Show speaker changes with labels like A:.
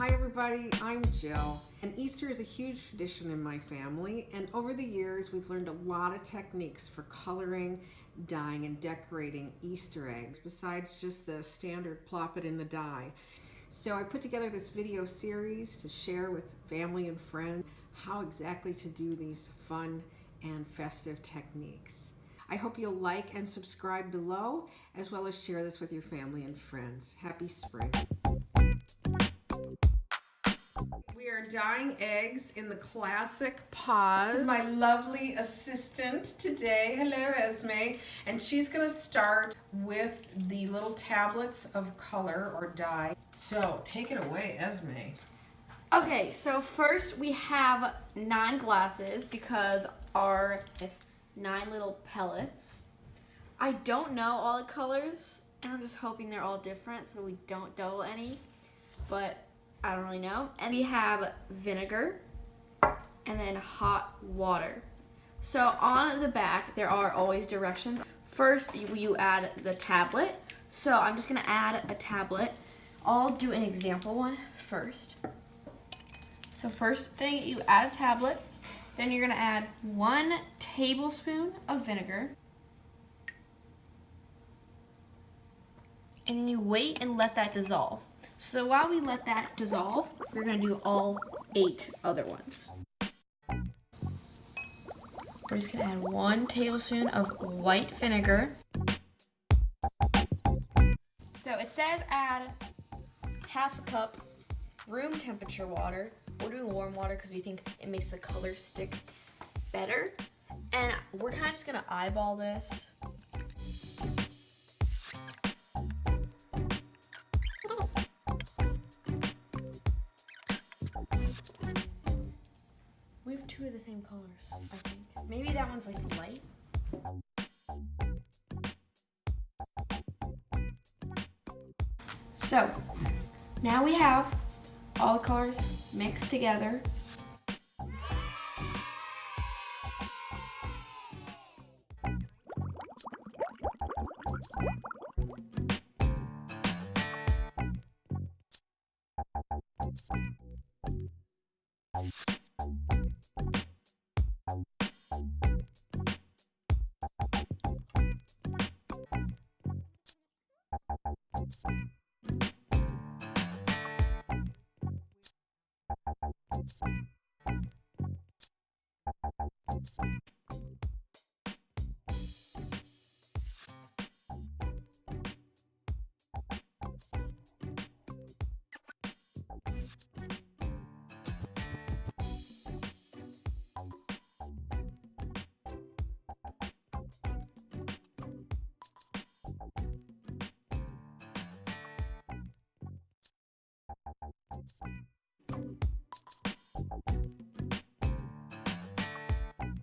A: Hi everybody, I'm Jill, and Easter is a huge tradition in my family, and over the years we've learned a lot of techniques for coloring, dyeing, and decorating Easter eggs, besides just the standard plop it in the dye. So I put together this video series to share with family and friends how exactly to do these fun and festive techniques. I hope you'll like and subscribe below, as well as share this with your family and friends. Happy spring. We are dyeing eggs in the classic pause. This is my lovely assistant today. Hello, Esme. And she's going to start with the little tablets of color or dye. So take it away, Esme.
B: Okay, so first we have 9 glasses because our 9 little pellets. I don't know all the colors, and I'm just hoping they're all different so we don't double any, but I don't really know. And we have vinegar and then hot water. So on the back there are always directions. First you add the tablet. So I'm just gonna add a tablet. I'll do an example one first. So first thing, you add a tablet. Then you're gonna add 1 tablespoon of vinegar. And then you wait and let that dissolve. So while we let that dissolve, we're gonna do all 8 other ones. We're just gonna add 1 tablespoon of white vinegar. So it says add half a cup room temperature water. We're doing warm water because we think it makes the color stick better. And we're kind of just gonna eyeball this. We have 2 of the same colors, I think. Maybe that one's like light. So now we have all the colors mixed together.